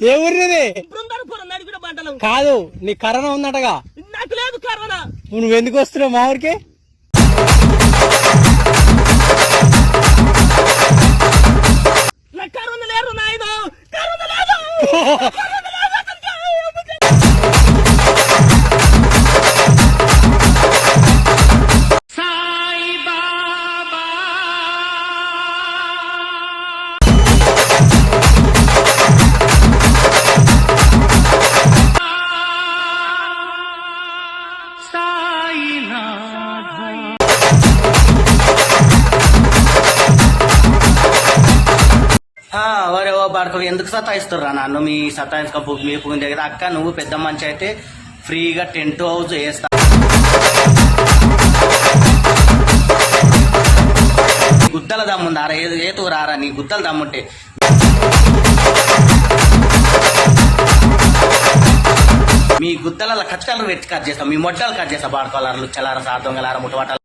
ఏ ఊరిది? బృందారపురం నడిపిన మండలం. కాదు, నీ కరోనా ఉందటగా. నాకు లేదు కరోనా. నువ్వు ఎందుకు వస్తున్నావు మా ఊరికి? నాకు కరోనా లేదు నాయన, కరోనా లేదు. వరే ఓ బాడుకో ఎందుకు సతాయిస్తుర్రా నన్ను? మీ సతాయించుకో మీ దగ్గర అక్క నువ్వు పెద్ద మంచి అయితే ఫ్రీగా టెంట్ హౌస్ వేస్తా. గుద్దల దమ్ముందారా? ఏదో రారా నీ గుద్దల దమ్ముంటే మీ గుద్దల ఖచ్చితంగా పెట్టి కట్ చేస్తాం, మీ మొడ్డలు కట్ చేస్తా. బాడుకోవాలరు చలార సార్థంగలార ముట్టవాటాలు.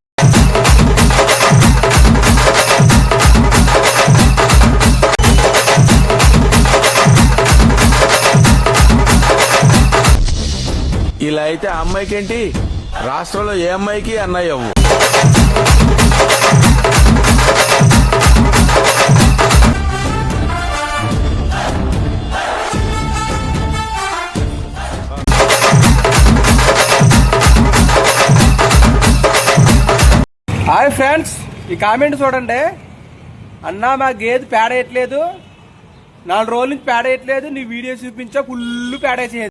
ఇలా అయితే అమ్మాయికి ఏంటి? రాష్ట్రంలో ఏ అమ్మాయికి అన్నయ్య అవ్వు. హాయ్ ఫ్రెండ్స్, ఈ కామెంట్ చూడండి. అన్నా మా గేదె పేడేయట్లేదు, 4 రోజుల నుంచి పేడేయట్లేదు, నీ వీడియో చూపించా ఫుల్ పేడేసేది.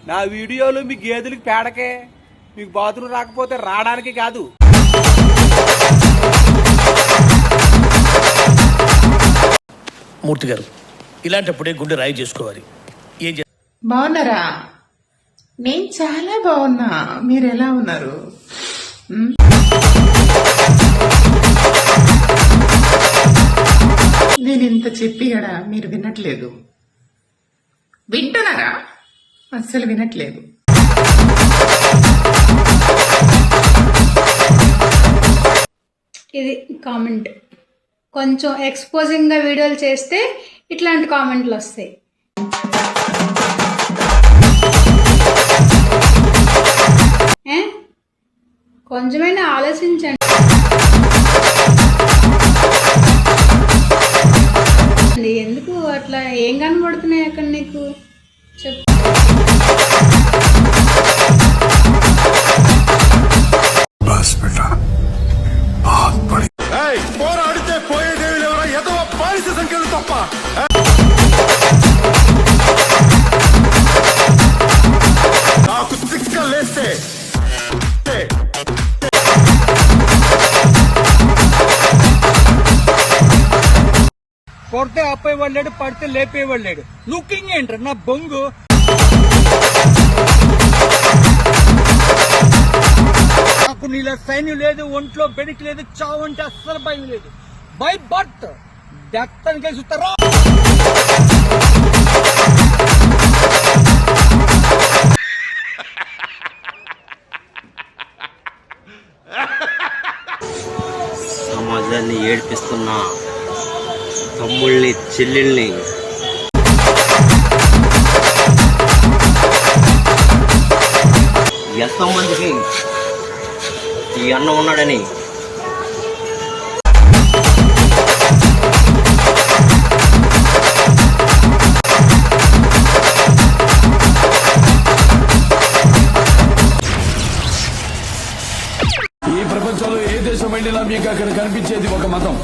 నా వీడియోలు మీ గేదెలకి పేడకే, మీకు బాత్రూమ్ రాకపోతే రావడానికి కాదు. మూర్తి గారు, ఇలాంటప్పుడే గుండె రాయి చేసుకోవాలి. బాగున్నారా? నేను చాలా బాగున్నా. మీరు ఎలా ఉన్నారు? నేను ఇంత చెప్పి కూడా మీరు వినట్లేదు. వింటున్నారా? అస్సలు వినట్లేదు. ఇది కామెంట్ కొంచెం ఎక్స్పోజింగ్ గా వీడియోలు చేస్తే ఇట్లాంటి కామెంట్లు వస్తాయి. కొంచెమైనా ఆలోచించండి. ఎందుకు అట్లా? ఏం కనబడుతున్నాయి అక్కడ నీకు? చెప్పు. పోరాడితే పోయేదేవి లేవరా? ఏదో బానిస సంఖ్యలు తప్ప. నాకు సిక్కలేస్తే కొడితే ఆపేవాడు లేడు, పడితే లేపేవాడు లేడు. లుకింగ్ ఏంట్రా నా బొంగు? నాకు నీళ్ళ సైన్యం లేదు, ఒంట్లో బెడికి లేదు, చావు అంటే అస్సలు భయం లేదు. బై బర్త్ డెత్ అని కలిసి చూస్తారా? సమాజాన్ని ఏడిపిస్తున్నా తమ్ముళ్ళని చెల్లెల్ని ఎంతో మందికి ఈ అన్న ఉన్నాడని ఈ ప్రపంచంలో ఏ దేశం వెళ్ళినా మీకు అక్కడ కనిపించేది ఒక మతం.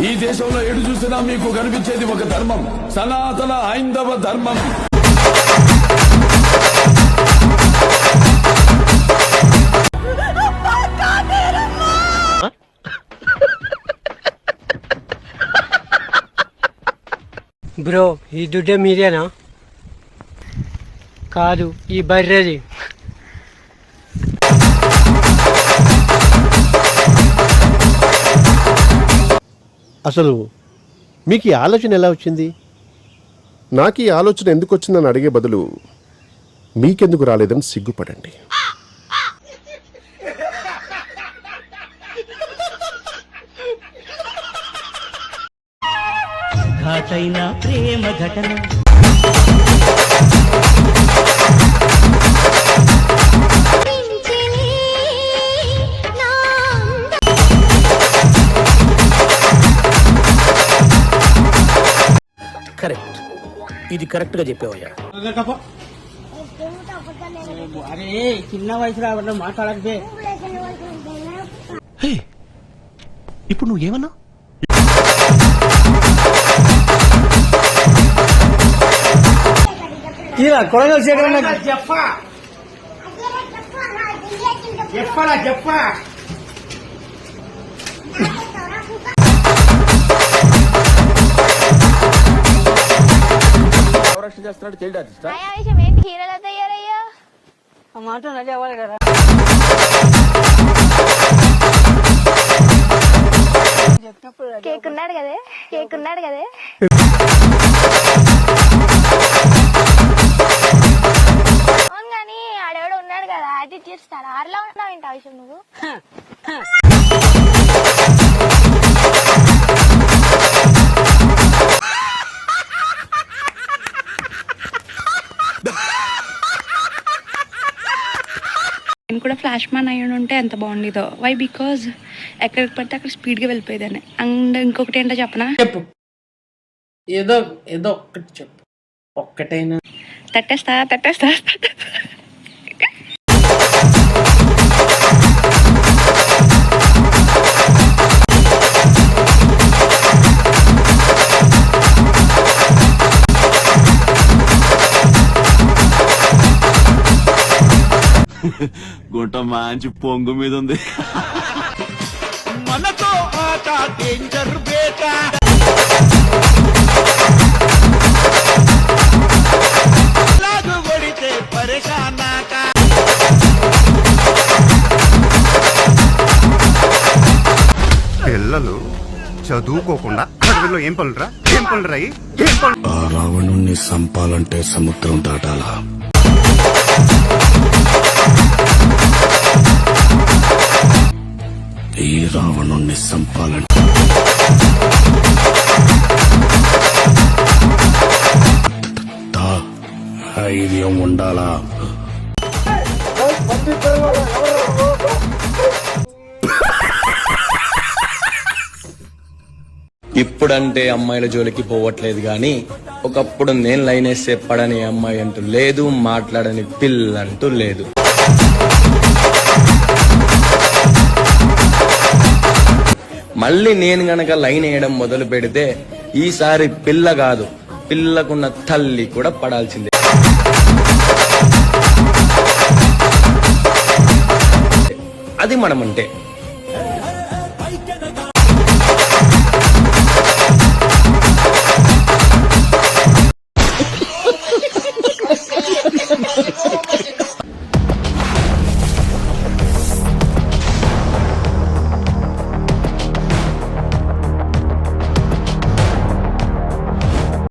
ఈ దేశంలో ఎటు చూసినా మీకు కనిపించేది ఒక ధర్మం, సనాతన హైందవ ధర్మం. బ్రో, ఈ దుడ్డే మీరేనా? కాదు, ఈ బర్రెది. అసలు మీకు ఈ ఆలోచన ఎలా వచ్చింది? నాకు ఈ ఆలోచన ఎందుకు వచ్చిందని అడిగే బదులు మీకెందుకు రాలేదని సిగ్గుపడండి. ఘాటైన ప్రేమ ఘటన కరెక్ట్, ఇది కరెక్ట్ గా చెప్పావయ్యా. అరే చిన్న వయసు రావడం మాట్లాడకపోతే ఇప్పుడు నువ్వు ఏమన్నా కొడగలు శేఖర్ రక్షణ చేస్తున్నాడు చైల్డ్ ఆర్టిస్ట్. ఏంటి హీరోలా తయారయ్యా? ఆ మాట నడవాలి కదా. కేక్ ఉన్నాడు కదే, కేక్ ఉన్నాడు కదే. అవును కానీ ఆడెవడో ఉన్నాడు కదా, అది తీరుస్తాడు. ఆరులో ఉన్నావు ఏంటి ఆ విషయం నువ్వు? నేను కూడా ఫ్లాష్ మ్యాన్ అయ్యి ఉంటే ఎంత బాగుండేదో. వై? బికాజ్ ఎక్కడికి పడితే అక్కడ స్పీడ్గా వెళ్ళిపోయేదాన్ని. అండ్ ఇంకొకటి ఏంటో చెప్పనా? చెప్పు, ఏదో ఏదో ఒక్కటి చెప్పు, ఒక్కటైనా. తట్టేస్తా తట్టేస్తా. గుంట మంచి పొంగు మీద ఉంది. మనతో ఆట డేంజర్ బేట లాగు కొడితే పరేషానాట. పిల్లలు చదువుకోకుండా అడవిలో ఏం పనులురా, ఏం పనులురా, ఏం పనులు. ఆ రావణుణ్ణి సంపాలంటే సముద్రం దాటాలా? ఈ రావణుణ్ణి సంపాలంటే ధైర్యం ఉండాలా? ఇప్పుడంటే అమ్మాయిల జోలికి పోవట్లేదు గాని ఒకప్పుడు నేను లైన్ వేస్తే పడని అమ్మాయి అంటూ లేదు, మాట్లాడని పిల్ల అంటూ లేదు. మళ్ళీ నేను గనక లైన్ వేయడం మొదలు పెడితే ఈసారి పిల్ల కాదు, పిల్లకున్న తల్లి కూడా పడాల్సిందే. అది మనమంటే.